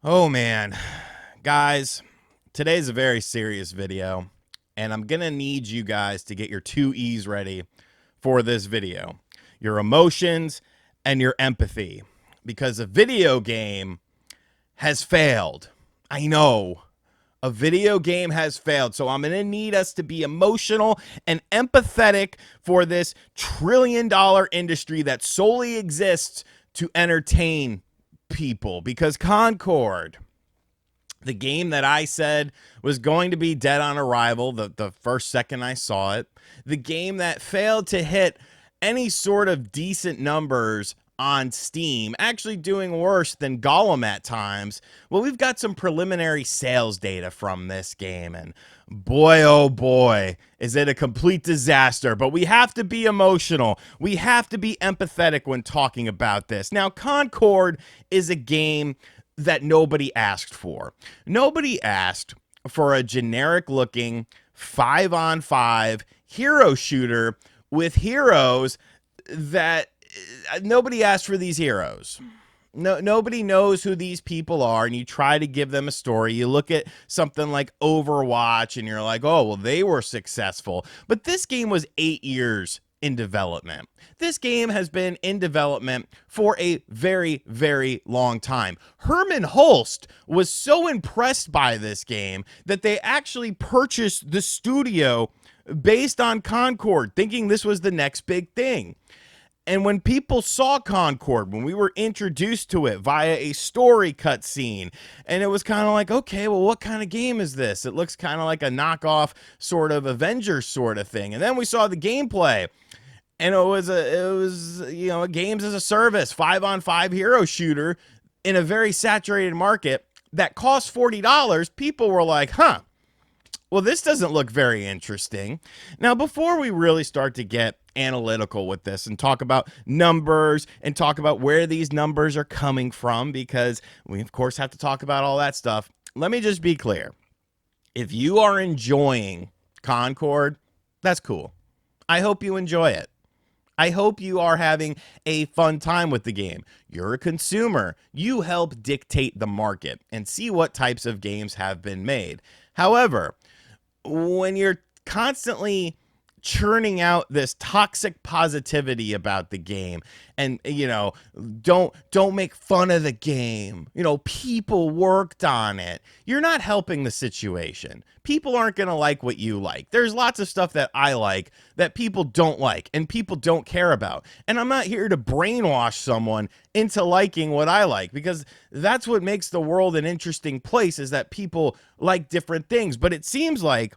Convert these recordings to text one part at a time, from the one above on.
Oh man, guys, today's a very serious video, and I'm gonna need you guys to get your two E's ready for this video: your emotions and your empathy, because a video game has failed. I know. A video game has failed. So I'm going to need us to be emotional and empathetic for this $1 trillion industry that solely exists to entertain people. Because Concord, the game that I said was going to be dead on arrival the first second I saw it, the game that failed to hit any sort of decent numbers on Steam, actually doing worse than Gollum at times. Well, we've got some preliminary sales data from this game, and boy, oh boy, is it a complete disaster. But we have to be emotional. We have to be empathetic when talking about this. Now, Concord is a game that nobody asked for. Nobody asked for a generic looking 5-on-5 hero shooter with heroes that nobody asked for these heroes. No, nobody knows who these people are, and you try to give them a story. You look at something like Overwatch, and you're like, oh, well, they were successful. But this game was 8 years in development. This game has been in development for a very, very long time. Herman Hulst was so impressed by this game that they actually purchased the studio based on Concord, thinking this was the next big thing. And when people saw Concord, when we were introduced to it via a story cutscene, and it was kind of like, okay, well, what kind of game is this? It looks kind of like a knockoff sort of Avengers sort of thing. And then we saw the gameplay, and it was a games as a service 5-on-5 hero shooter in a very saturated market that cost $40. People were like, huh. Well, this doesn't look very interesting. Now, before we really start to get analytical with this and talk about numbers and talk about where these numbers are coming from, because we, of course, have to talk about all that stuff, let me just be clear. If you are enjoying Concord, that's cool. I hope you enjoy it. I hope you are having a fun time with the game. You're a consumer. You help dictate the market and see what types of games have been made. However, when you're constantly churning out this toxic positivity about the game, and don't make fun of the game, people worked on it, you're not helping the situation. People aren't going to like what you like. There's lots of stuff that I like that people don't like and people don't care about, and I'm not here to brainwash someone into liking what I like, because that's what makes the world an interesting place, is that people like different things. But it seems like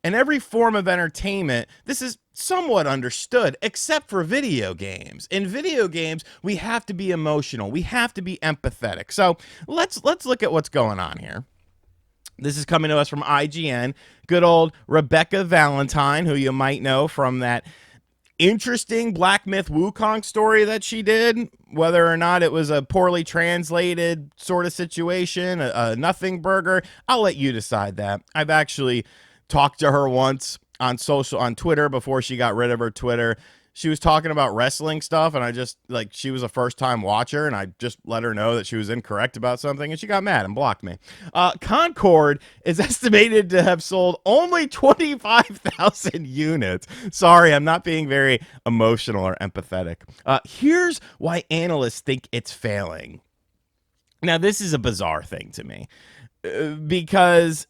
in every form of entertainment, this is somewhat understood, except for video games. In video games, we have to be emotional. We have to be empathetic. So let's look at what's going on here. This is coming to us from IGN. Good old Rebecca Valentine, who you might know from that interesting Black Myth Wukong story that she did, whether or not it was a poorly translated sort of situation, a nothing burger. I'll let you decide that. I've actually talked to her once on Twitter before she got rid of her Twitter. She was talking about wrestling stuff, and I just, she was a first-time watcher, and I just let her know that she was incorrect about something, and she got mad and blocked me. Concord is estimated to have sold only 25,000 units. Sorry, I'm not being very emotional or empathetic. Here's why analysts think it's failing. Now, this is a bizarre thing to me, because,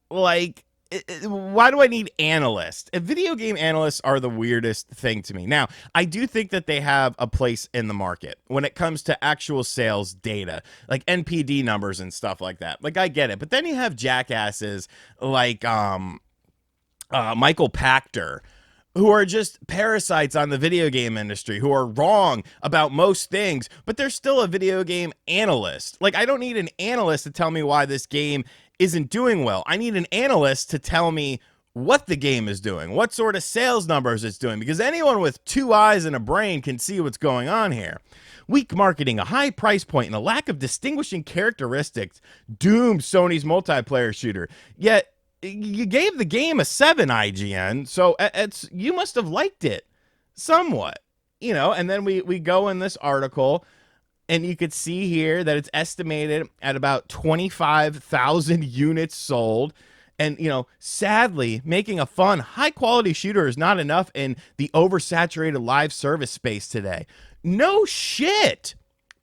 why do I need analysts? Video game analysts are the weirdest thing to me. Now, I do think that they have a place in the market when it comes to actual sales data, like NPD numbers and stuff like that. I get it. But then you have jackasses like Michael Pachter, who are just parasites on the video game industry, who are wrong about most things, but they're still a video game analyst. I don't need an analyst to tell me why this game isn't doing well. I need an analyst to tell me what the game is doing, what sort of sales numbers it's doing, because anyone with two eyes and a brain can see what's going on here. Weak marketing, a high price point, and a lack of distinguishing characteristics doomed Sony's multiplayer shooter. Yet, you gave the game a 7, IGN, so you must have liked it somewhat. And then we go in this article, And you could see here that it's estimated at about 25,000 units sold. And, sadly, making a fun, high quality shooter is not enough in the oversaturated live service space today. No shit.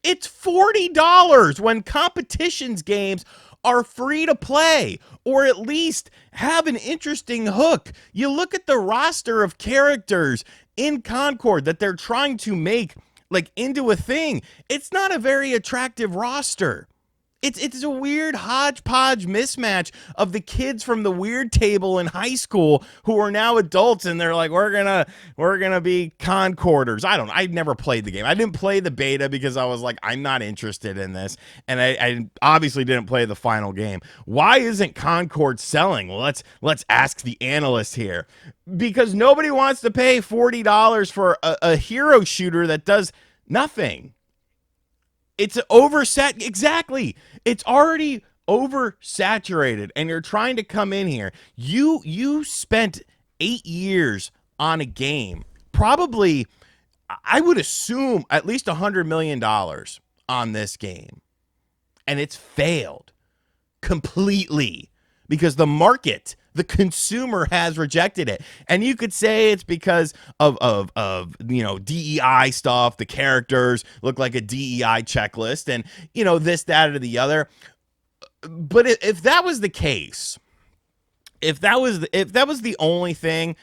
It's $40 when competitions games are free to play, or at least have an interesting hook. You look at the roster of characters in Concord that they're trying to make like into a thing. It's not a very attractive roster. It's a weird hodgepodge mismatch of the kids from the weird table in high school who are now adults, and they're like, we're gonna be Concorders. I never played the game. I didn't play the beta because I was like, I'm not interested in this, and I obviously didn't play the final game. Why isn't Concord selling? Well, let's ask the analyst here, because nobody wants to pay $40 for a hero shooter that does nothing. It's exactly. It's already oversaturated, and you're trying to come in here. You spent 8 years on a game, probably, I would assume, at least $100 million on this game, and it's failed completely because the market, the consumer, has rejected it. And you could say it's because of DEI stuff. The characters look like a DEI checklist, and this, that, or the other. But if that was the case, if that was the only thing,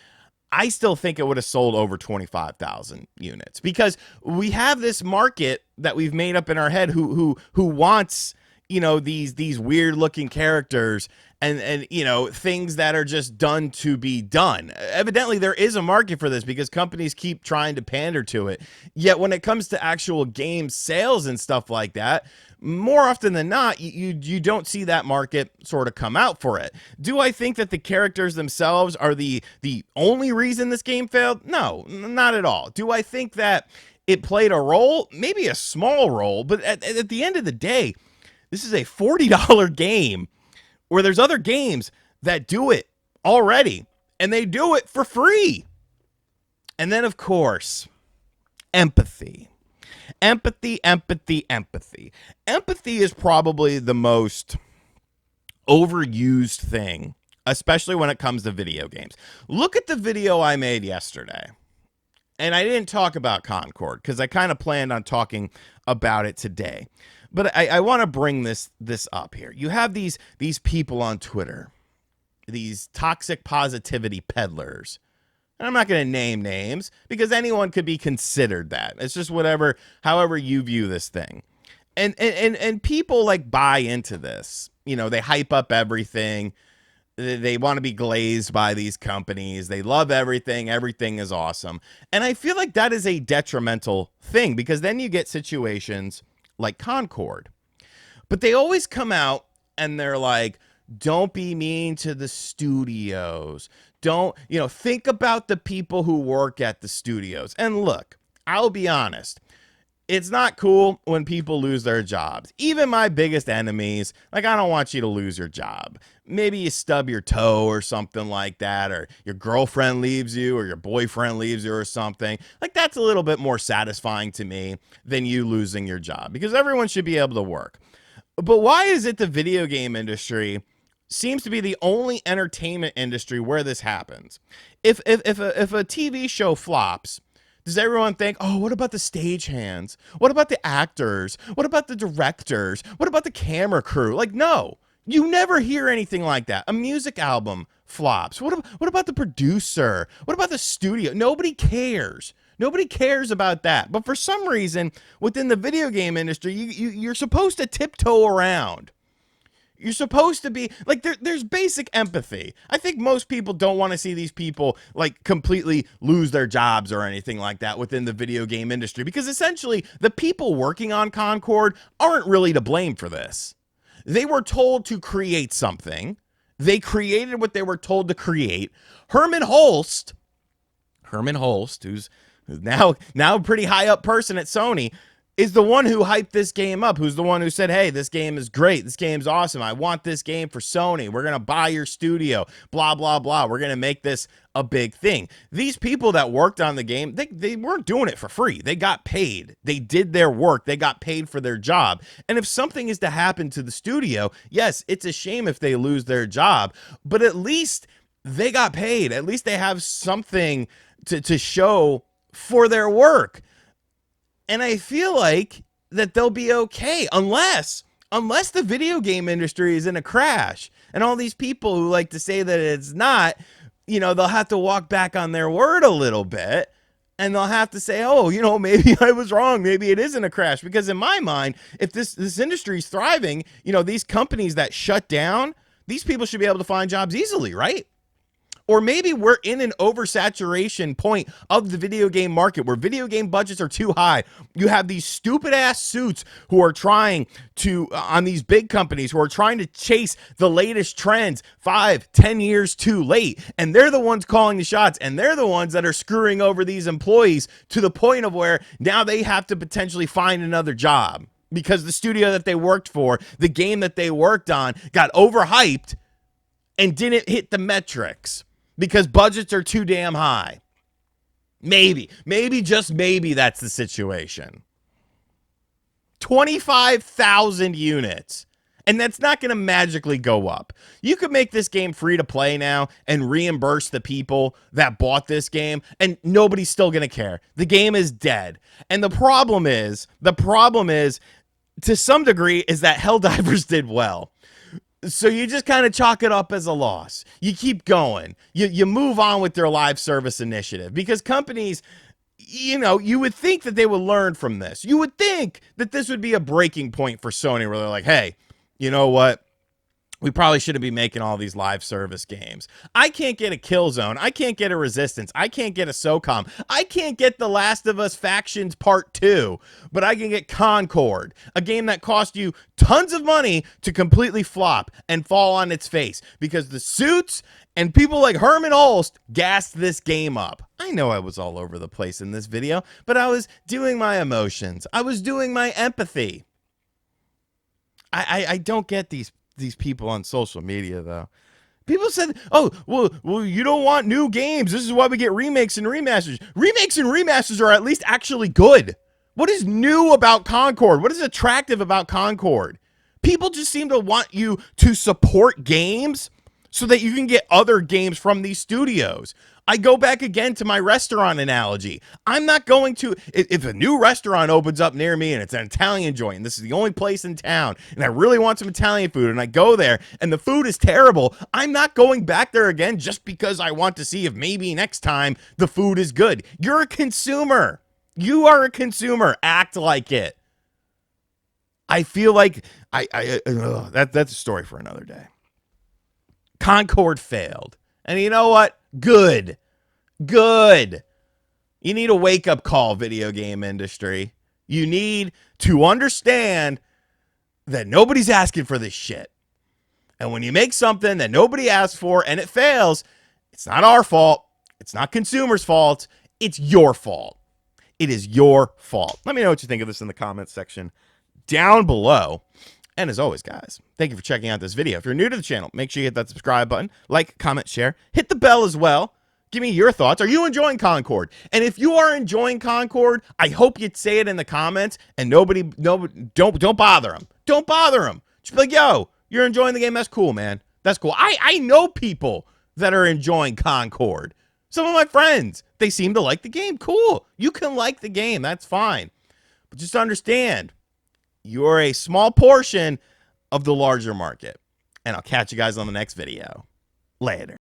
I still think it would have sold over 25,000 units, because we have this market that we've made up in our head who wants these weird looking characters and things that are just done to be done. Evidently there is a market for this because companies keep trying to pander to it. Yet when it comes to actual game sales and stuff like that, more often than not, you don't see that market sort of come out for it. Do I think that the characters themselves are the only reason this game failed? No, not at all. Do I think that it played a role? Maybe a small role, but at the end of the day, this is a $40 game where there's other games that do it already, and they do it for free. And then, of course, empathy. Empathy is probably the most overused thing, especially when it comes to video games. Look at the video I made yesterday. And I didn't talk about Concord because I kind of planned on talking about it today. But I want to bring this up here. You have these people on Twitter, these toxic positivity peddlers. And I'm not going to name names because anyone could be considered that. It's just however you view this thing. And people like buy into this. They hype up everything. They want to be glazed by these companies. They love everything. Everything is awesome. And I feel like that is a detrimental thing, because then you get situations like Concord. But they always come out and they're like, don't be mean to the studios. Don't, think about the people who work at the studios. And look, I'll be honest. It's not cool when people lose their jobs. Even my biggest enemies, like, I don't want you to lose your job. Maybe you stub your toe or something like that, or your girlfriend leaves you, or your boyfriend leaves you or something. Like, that's a little bit more satisfying to me than you losing your job, because everyone should be able to work. But why is it the video game industry seems to be the only entertainment industry where this happens? If a TV show flops, does everyone think, oh, what about the stagehands? What about the actors? What about the directors? What about the camera crew? Like, no, you never hear anything like that. A music album flops. What about the producer? What about the studio? Nobody cares. Nobody cares about that. But for some reason, within the video game industry, you're supposed to tiptoe around. You're supposed to be like, there's basic empathy. I think most people don't want to see these people like completely lose their jobs or anything like that within the video game industry, because essentially the people working on Concord aren't really to blame for this. They were told to create something. They created what they were told to create. Herman Holst, who's now a pretty high up person at Sony, is the one who hyped this game up, who's the one who said, hey, this game is great. This game's awesome. I want this game for Sony. We're going to buy your studio, blah, blah, blah. We're going to make this a big thing. These people that worked on the game, they weren't doing it for free. They got paid. They did their work. They got paid for their job. And if something is to happen to the studio, yes, it's a shame if they lose their job, but at least they got paid. At least they have something to show for their work. And I feel like that they'll be okay unless the video game industry is in a crash. And all these people who like to say that it's not, you know, they'll have to walk back on their word a little bit. And they'll have to say, oh, you know, maybe I was wrong. Maybe it isn't a crash. Because in my mind, if this industry is thriving, you know, these companies that shut down, these people should be able to find jobs easily, right? Or maybe we're in an oversaturation point of the video game market where video game budgets are too high. You have these stupid ass suits who are trying to, on these big companies, who are trying to chase the latest trends 5-10 years too late. And they're the ones calling the shots. And they're the ones that are screwing over these employees to the point of where now they have to potentially find another job because the studio that they worked for, the game that they worked on, got overhyped and didn't hit the metrics. Because budgets are too damn high. Maybe, just maybe that's the situation. 25,000 units. And that's not going to magically go up. You could make this game free to play now and reimburse the people that bought this game, and nobody's still going to care. The game is dead. And the problem is, to some degree, is that Helldivers did well. So you just kind of chalk it up as a loss. You keep going. You move on with their live service initiative because companies, you know, you would think that they would learn from this. You would think that this would be a breaking point for Sony where they're like, hey, you know what? We probably shouldn't be making all these live service games. I can't get a Killzone. I can't get a Resistance. I can't get a SOCOM. I can't get The Last of Us Factions Part 2, but I can get Concord, a game that cost you tons of money to completely flop and fall on its face because the suits and people like Herman Hulst gassed this game up. I know I was all over the place in this video, but I was doing my emotions. I was doing my empathy. I don't get these people on social media, though. People said, oh, well, you don't want new games. This is why we get remakes and remasters. Remakes and remasters are at least actually good. What is new about Concord? What is attractive about Concord? People just seem to want you to support games so that you can get other games from these studios. I go back again to my restaurant analogy. I'm not going to, if a new restaurant opens up near me and it's an Italian joint, and this is the only place in town, and I really want some Italian food, and I go there, and the food is terrible, I'm not going back there again just because I want to see if maybe next time the food is good. You're a consumer. You are a consumer. Act like it. I feel like, that's a story for another day. Concord failed. And you know what? Good. You need a wake-up call, video game industry. You need to understand that nobody's asking for this shit. And when you make something that nobody asked for and it fails, it's not our fault. It's not consumers' fault. It's your fault. It is your fault. Let me know what you think of this in the comments section down below. And as always, guys, thank you for checking out this video. If you're new to the channel, make sure you hit that subscribe button, like, comment, share, hit the bell as well. Give me your thoughts. Are you enjoying Concord? And if you are enjoying Concord, I hope you'd say it in the comments and don't bother them. Don't bother them. Just be like, yo, you're enjoying the game. That's cool, man. That's cool. I know people that are enjoying Concord. Some of my friends, they seem to like the game. Cool. You can like the game. That's fine. But just understand, you're a small portion of the larger market. And I'll catch you guys on the next video. Later.